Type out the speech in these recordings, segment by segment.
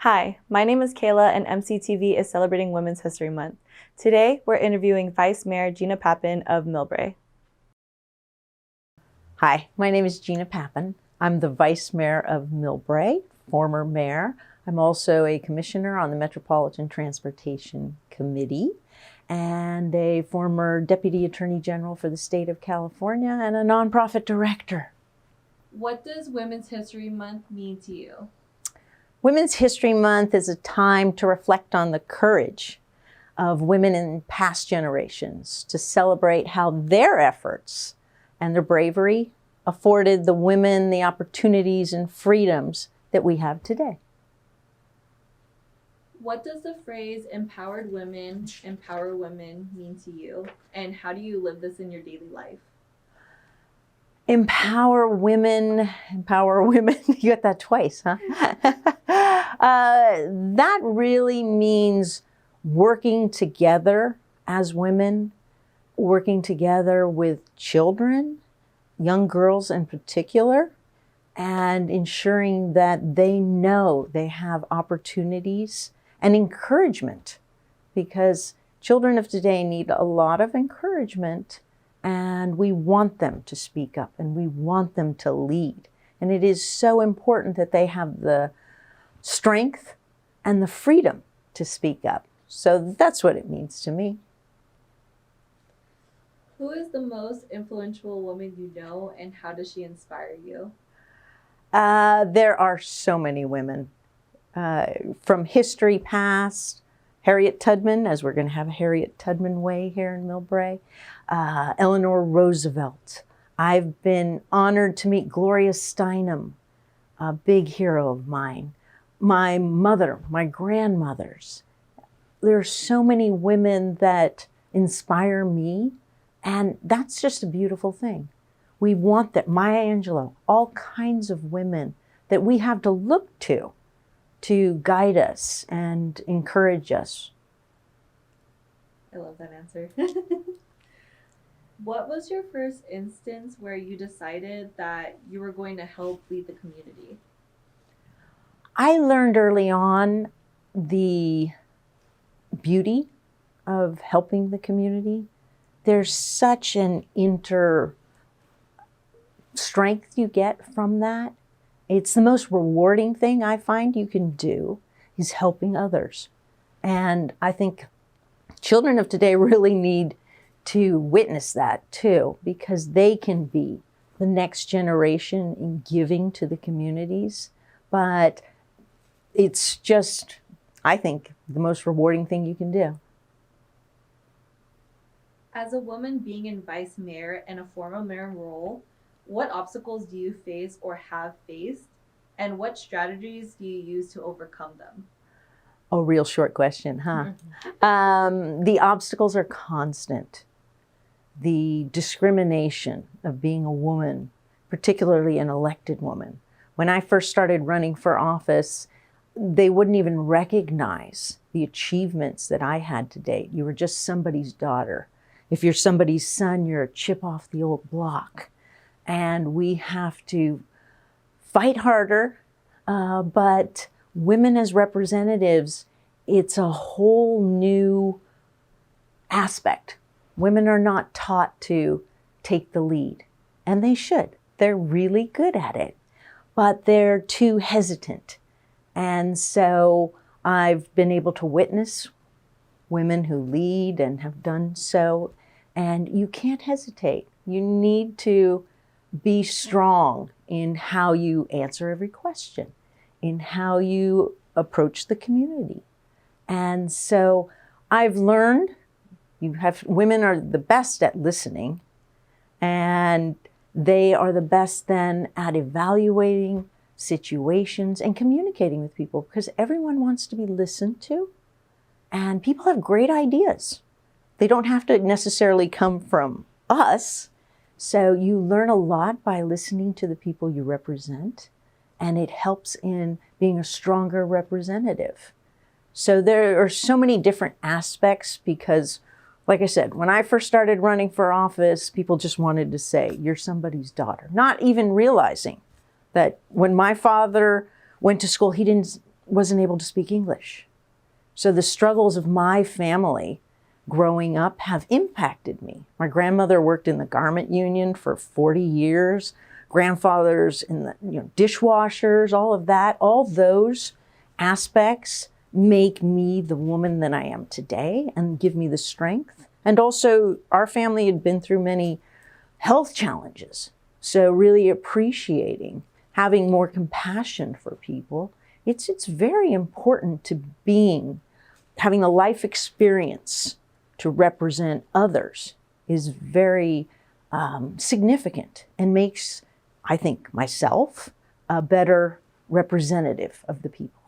Hi, my name is Kayla and MCTV is celebrating Women's History Month. Today, we're interviewing Vice Mayor Gina Papan of Millbrae. Hi, my name is Gina Papan. I'm the Vice Mayor of Millbrae, former mayor. I'm also a commissioner on the Metropolitan Transportation Committee and a former Deputy Attorney General for the state of California and a nonprofit director. What does Women's History Month mean to you? Women's History Month is a time to reflect on the courage of women in past generations, to celebrate how their efforts and their bravery afforded the women the opportunities and freedoms that we have today. What does the phrase empower women mean to you? And how do you live this in your daily life? Empower women. You got that twice, huh? That really means working together as women, working together with children, young girls in particular, and ensuring that they know they have opportunities and encouragement, because children of today need a lot of encouragement. And we want them to speak up and we want them to lead. And it is so important that they have the strength and the freedom to speak up. So that's what it means to me. Who is the most influential woman you know and how does she inspire you? There are so many women. From history past, Harriet Tubman, as we're going to have a Harriet Tubman Way here in Millbrae. Eleanor Roosevelt. I've been honored to meet Gloria Steinem, a big hero of mine. My mother, my grandmothers. There are so many women that inspire me, and that's just a beautiful thing. We want that. Maya Angelou, all kinds of women that we have to look to guide us and encourage us. I love that answer. What was your first instance where you decided that you were going to help lead the community? I learned early on the beauty of helping the community. There's such an inner strength you get from that. It's the most rewarding thing I find you can do is helping others. And I think children of today really need to witness that too, because they can be the next generation in giving to the communities. But it's just, I think, the most rewarding thing you can do. As a woman being in vice mayor and a former mayor role, what obstacles do you face or have faced? And what strategies do you use to overcome them? Oh, real short question, huh? The obstacles are constant. The discrimination of being a woman, particularly an elected woman. When I first started running for office, they wouldn't even recognize the achievements that I had to date. You were just somebody's daughter. If you're somebody's son, you're a chip off the old block. And we have to fight harder, but women as representatives, it's a whole new aspect. Women are not taught to take the lead, and they should. They're really good at it, but they're too hesitant. And so I've been able to witness women who lead and have done so, and you can't hesitate. You need to be strong in how you answer every question, in how you approach the community. And so I've learned women are the best at listening, and they are the best then at evaluating situations and communicating with people, because everyone wants to be listened to, and people have great ideas. They don't have to necessarily come from us. So you learn a lot by listening to the people you represent, and it helps in being a stronger representative. So there are so many different aspects because, like I said, when I first started running for office, people just wanted to say, you're somebody's daughter, not even realizing that when my father went to school, he didn't wasn't able to speak English. So the struggles of my family growing up have impacted me. My grandmother worked in the garment union for 40 years, grandfathers in the dishwashers, all of that, all those aspects make me the woman that I am today and give me the strength. And also our family had been through many health challenges. So really appreciating, having more compassion for people. It's very important to having a life experience to represent others is very significant and makes, I think, myself a better representative of the people.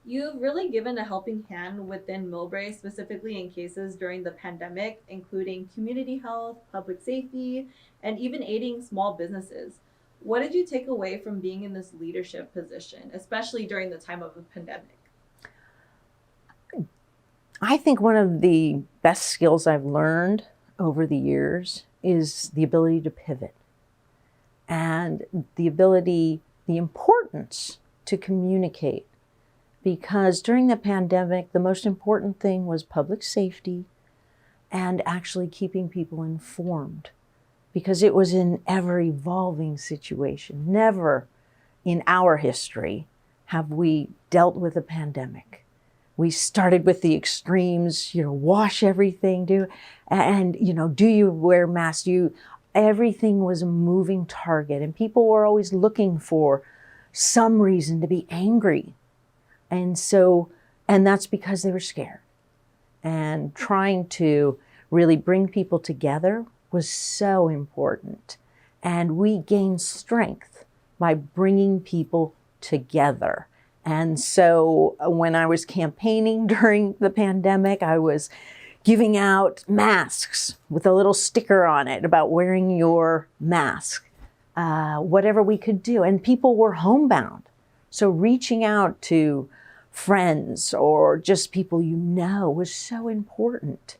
You've really given a helping hand within Millbrae, specifically in cases during the pandemic, including community health, public safety, and even aiding small businesses. What did you take away from being in this leadership position, especially during the time of the pandemic? I think one of the best skills I've learned over the years is the ability to pivot and the importance to communicate. Because during the pandemic, the most important thing was public safety and actually keeping people informed, because it was an ever-evolving situation. Never in our history have we dealt with a pandemic. We started with the extremes, wash everything, do you wear masks? Everything was a moving target, and people were always looking for some reason to be angry. And that's because they were scared. And trying to really bring people together was so important. And we gained strength by bringing people together. And so when I was campaigning during the pandemic, I was giving out masks with a little sticker on it about wearing your mask, whatever we could do. And people were homebound. So reaching out to friends or just people was so important.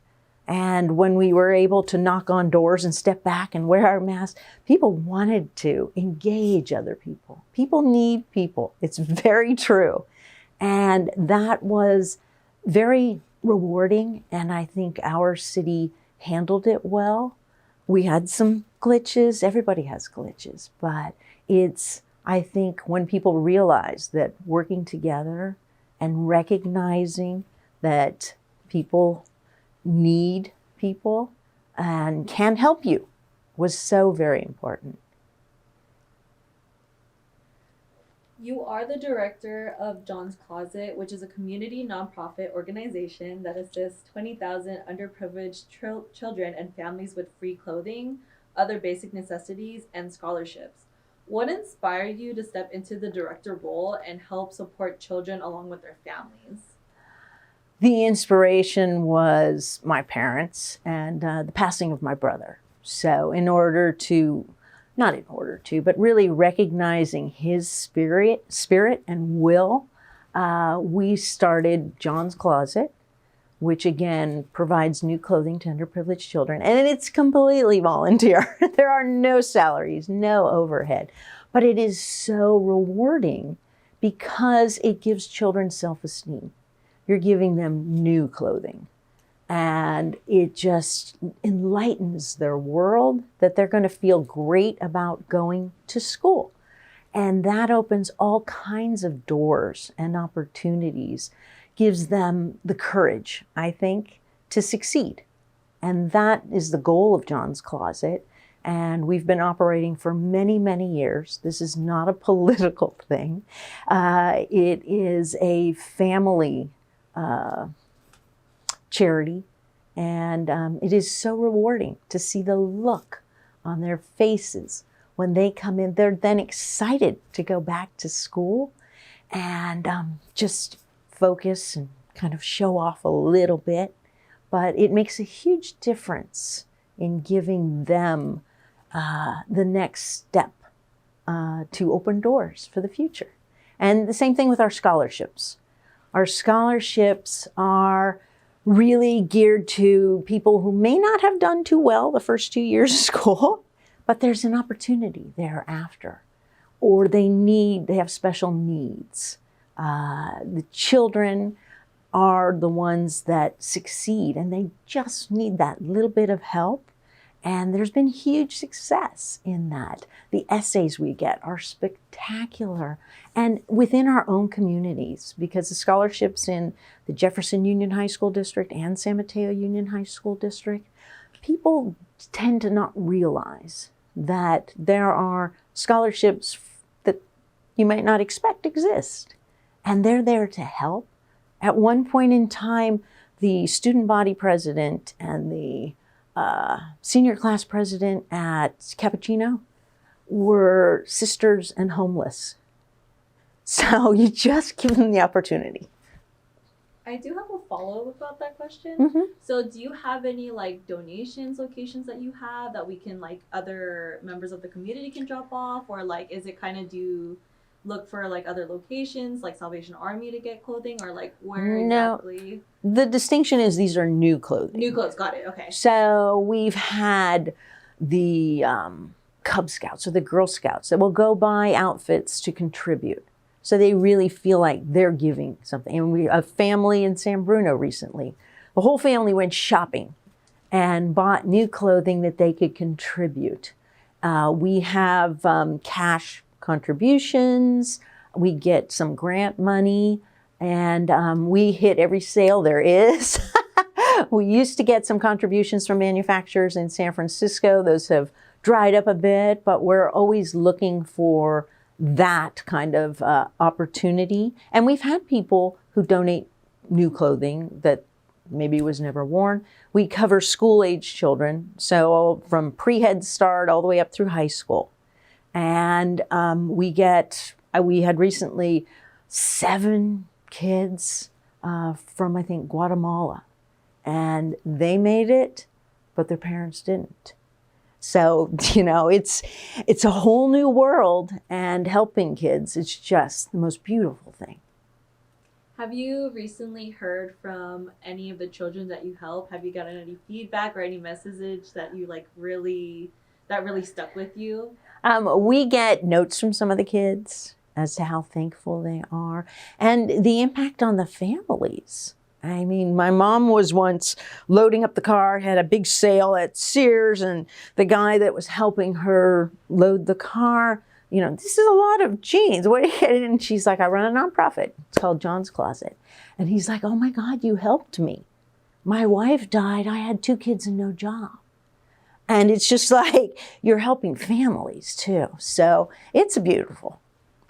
And when we were able to knock on doors and step back and wear our masks, people wanted to engage other people. People need people. It's very true. And that was very rewarding. And I think our city handled it well. We had some glitches. Everybody has glitches. But I think when people realize that working together and recognizing that people need people and can help you was so very important. You are the director of John's Closet, which is a community nonprofit organization that assists 20,000 underprivileged children and families with free clothing, other basic necessities, and scholarships. What inspired you to step into the director role and help support children along with their families? The inspiration was my parents and the passing of my brother. So but really recognizing his spirit and will, we started John's Closet, which again provides new clothing to underprivileged children. And it's completely volunteer. There are no salaries, no overhead. But it is so rewarding because it gives children self-esteem. You're giving them new clothing. And it just enlightens their world that they're going to feel great about going to school. And that opens all kinds of doors and opportunities, gives them the courage, I think, to succeed. And that is the goal of John's Closet. And we've been operating for many, many years. This is not a political thing. It is a family charity. And it is so rewarding to see the look on their faces when they come in. They're then excited to go back to school and just focus and kind of show off a little bit. But it makes a huge difference in giving them the next step to open doors for the future. And the same thing with our scholarships. Our scholarships are really geared to people who may not have done too well the first 2 years of school, but there's an opportunity thereafter. Or they have special needs. The children are the ones that succeed, and they just need that little bit of help. And there's been huge success in that. The essays we get are spectacular. And within our own communities, because the scholarships in the Jefferson Union High School District and San Mateo Union High School District, people tend to not realize that there are scholarships that you might not expect exist. And they're there to help. At one point in time, the student body president and the senior class president at Cappuccino were sisters and homeless. So you just give them the opportunity. I do have a follow-up about that question. Mm-hmm. So do you have any like donations locations that you have that we can like other members of the community can drop off, or like is it kind of do you look for like other locations like Salvation Army to get clothing, or like where exactly? The distinction is these are new clothing. New clothes, got it, okay. So we've had the Cub Scouts or the Girl Scouts that will go buy outfits to contribute. So they really feel like they're giving something. And a family in San Bruno recently, the whole family went shopping and bought new clothing that they could contribute. We have cash contributions, we get some grant money, and we hit every sale there is. We used to get some contributions from manufacturers in San Francisco. Those have dried up a bit, but we're always looking for that kind of opportunity. And we've had people who donate new clothing that maybe was never worn. We cover school-age children, so from pre-Head Start all the way up through high school. And we had recently 7 kids from, I think, Guatemala. And they made it, but their parents didn't. So, you know, it's a whole new world, and helping kids is just the most beautiful thing. Have you recently heard from any of the children that you help? Have you gotten any feedback or any message that you like really stuck with you? We get notes from some of the kids as to how thankful they are, and the impact on the families. I mean, my mom was once loading up the car, had a big sale at Sears, and the guy that was helping her load the car, you know, this is a lot of jeans. What are you getting? And she's like, I run a nonprofit. It's called John's Closet. And he's like, oh my God, you helped me. My wife died. I had 2 kids and no job. And it's just like, you're helping families too. So it's beautiful.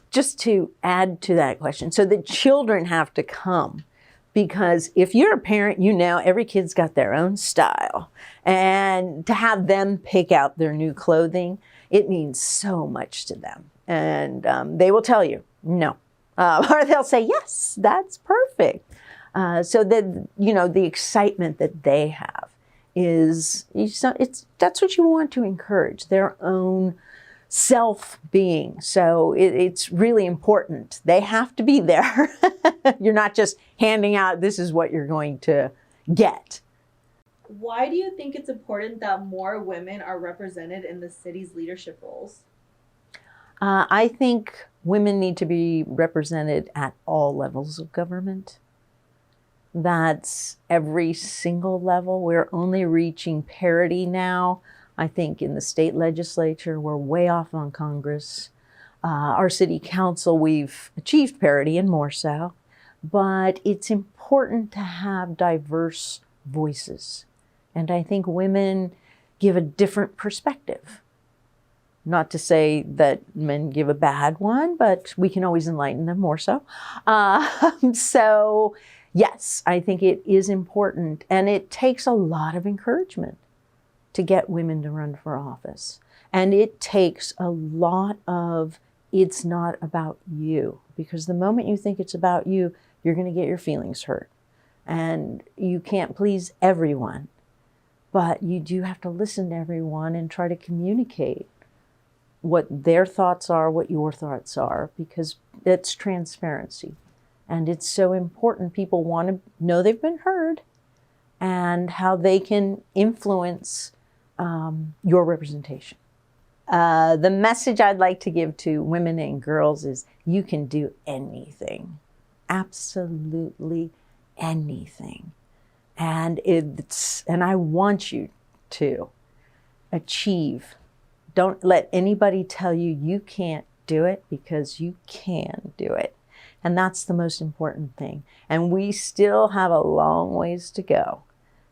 Just to add to that question, so the children have to come. Because if you're a parent, you know every kid's got their own style. And to have them pick out their new clothing, it means so much to them. And they will tell you, no. Or they'll say, yes, that's perfect. So that, you know, the excitement that they have is, that's what you want to encourage, their own self-being. So it's really important. They have to be there. You're not just handing out, this is what you're going to get. Why do you think it's important that more women are represented in the city's leadership roles? I think women need to be represented at all levels of government. That's every single level. We're only reaching parity now. I think in the state legislature, we're way off on Congress. Our city council, we've achieved parity and more so. But it's important to have diverse voices. And I think women give a different perspective. Not to say that men give a bad one, but we can always enlighten them more so. So yes, I think it is important. And it takes a lot of encouragement to get women to run for office. And it takes a lot of, it's not about you. Because the moment you think it's about you, you're going to get your feelings hurt. And you can't please everyone. But you do have to listen to everyone and try to communicate what their thoughts are, what your thoughts are, because it's transparency. And it's so important. People want to know they've been heard and how they can influence your representation. The message I'd like to give to women and girls is you can do anything. absolutely anything. And I want you to achieve. Don't let anybody tell you you can't do it, because you can do it. And that's the most important thing. And we still have a long ways to go.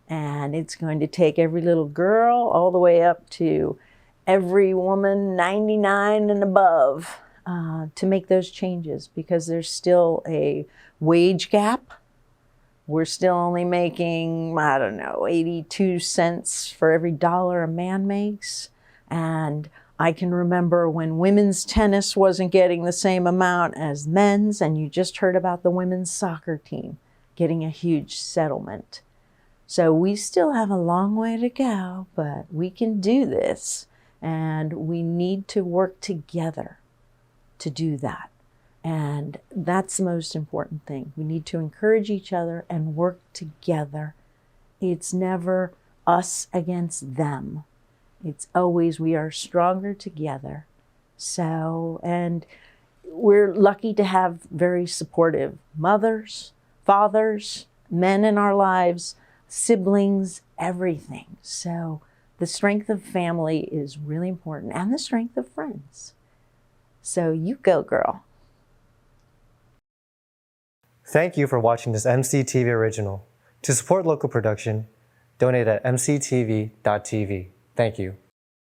And it's going to take every little girl all the way up to every woman 99 and above to make those changes, because there's still a wage gap. We're still only making, 82 cents for every dollar a man makes. And I can remember when women's tennis wasn't getting the same amount as men's, and you just heard about the women's soccer team getting a huge settlement. So we still have a long way to go, but we can do this, and we need to work together to do that. And that's the most important thing. We need to encourage each other and work together. It's never us against them. It's always we are stronger together. So, and we're lucky to have very supportive mothers, fathers, men in our lives, siblings, everything. So the strength of family is really important, and the strength of friends. So you go, girl. Thank you for watching this MCTV original. To support local production, donate at mctv.tv. Thank you.